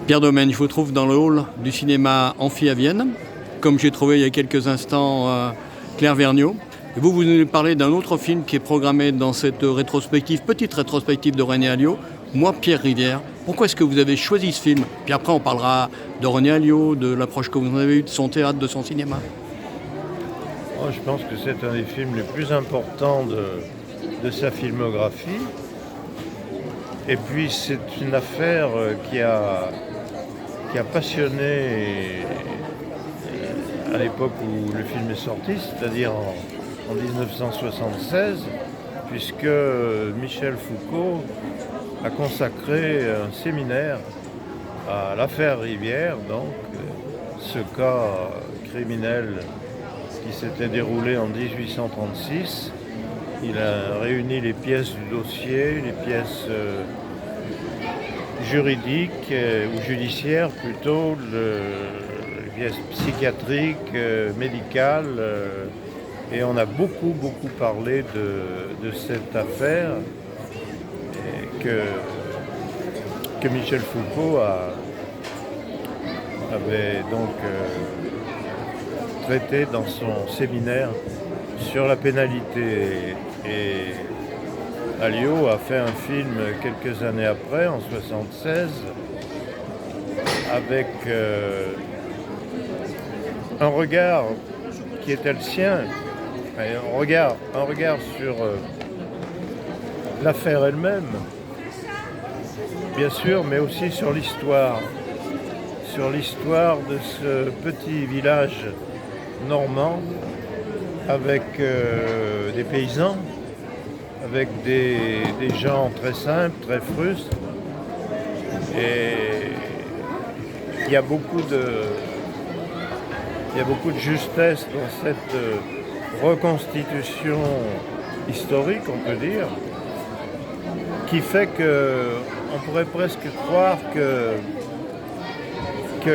Pierre Domaine, je vous trouve dans le hall du cinéma Amphi à Vienne, comme j'ai trouvé il y a quelques instants Claire Vergniaud. Et vous nous parlez d'un autre film qui est programmé dans cette rétrospective, petite rétrospective de René Alliot, Moi, Pierre Rivière. Pourquoi est-ce que vous avez choisi ce film? Puis après, on parlera de René Alliot, de l'approche que vous en avez eue de son théâtre, de son cinéma. Oh, je pense que c'est un des films les plus importants de sa filmographie. Et puis, c'est une affaire qui a passionné à l'époque où le film est sorti, c'est-à-dire en 1976, puisque Michel Foucault a consacré un séminaire à l'affaire Rivière, donc ce cas criminel qui s'était déroulé en 1836. Il a réuni les pièces du dossier, les pièces juridiques ou judiciaires plutôt, les pièces psychiatriques, médicales, et on a beaucoup parlé de cette affaire que Michel Foucault avait donc traité dans son séminaire sur la pénalité. Et Alliot a fait un film quelques années après, en 1976, avec un regard qui était le sien, un regard sur l'affaire elle-même, bien sûr, mais aussi sur l'histoire de ce petit village normand avec des paysans, avec des gens très simples, très frustres. Et il y a beaucoup de justesse dans cette reconstitution historique, on peut dire, qui fait qu'on pourrait presque croire que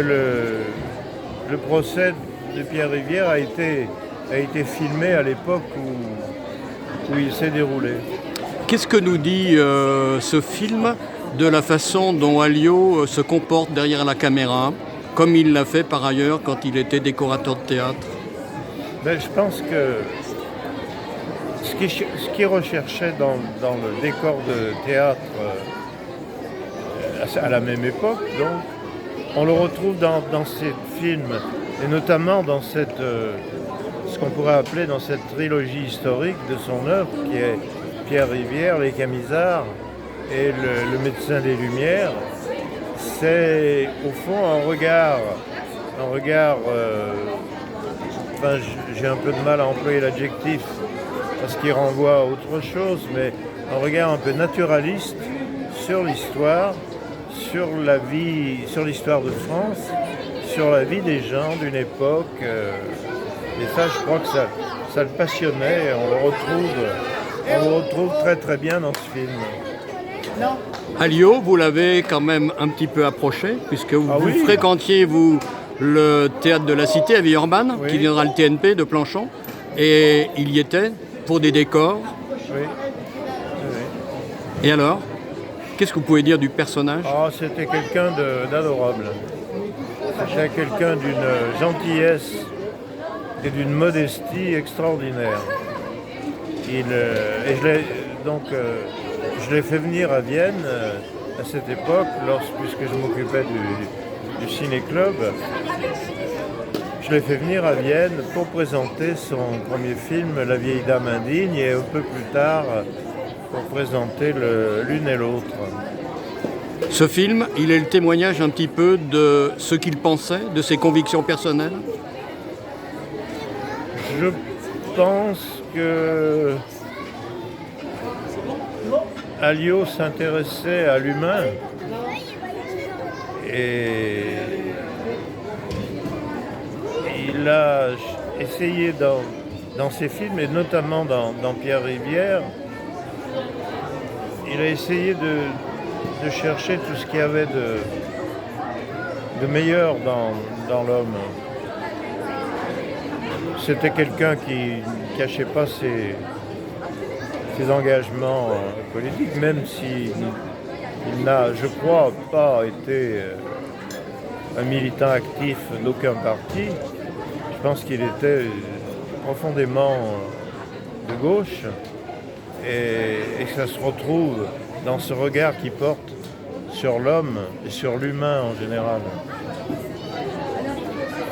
le procès de Pierre Rivière a été filmé à l'époque où il s'est déroulé. Qu'est-ce que nous dit ce film de la façon dont Alliot se comporte derrière la caméra, comme il l'a fait par ailleurs quand il était décorateur de théâtre? Je pense que ce qu'il recherchait dans le décor de théâtre à la même époque, donc, on le retrouve dans ces films, et notamment dans cette, ce qu'on pourrait appeler dans cette trilogie historique de son œuvre, qui est Pierre Rivière, Les Camisards et le Médecin des Lumières. C'est au fond un regard, j'ai un peu de mal à employer l'adjectif parce qu'il renvoie à autre chose, mais un regard un peu naturaliste sur l'histoire, sur la vie, sur l'histoire de France, sur la vie des gens d'une époque. Et ça, je crois que ça le passionnait, et on le retrouve très bien dans ce film. Non. Alliot, vous l'avez quand même un petit peu approché, puisque vous fréquentiez, le théâtre de la Cité à Villeurbanne, qui viendra le TNP de Planchon, et il y était pour des décors. Oui. Et alors, qu'est-ce que vous pouvez dire du personnage? C'était quelqu'un d'adorable. C'était quelqu'un d'une gentillesse et d'une modestie extraordinaire. Je l'ai fait venir à Vienne à cette époque, puisque je m'occupais du ciné-club. Je l'ai fait venir à Vienne pour présenter son premier film, La vieille dame indigne, et un peu plus tard pour présenter l'une et l'autre. Ce film, il est le témoignage un petit peu de ce qu'il pensait, de ses convictions personnelles? Je pense que Alliot s'intéressait à l'humain et il a essayé dans ses films, et notamment dans Pierre Rivière, il a essayé de chercher tout ce qu'il y avait de meilleur dans l'homme. C'était quelqu'un qui ne cachait pas ses engagements politiques, même s'il n'a, je crois, pas été un militant actif d'aucun parti. Je pense qu'il était profondément de gauche et que ça se retrouve dans ce regard qu'il porte sur l'homme et sur l'humain en général.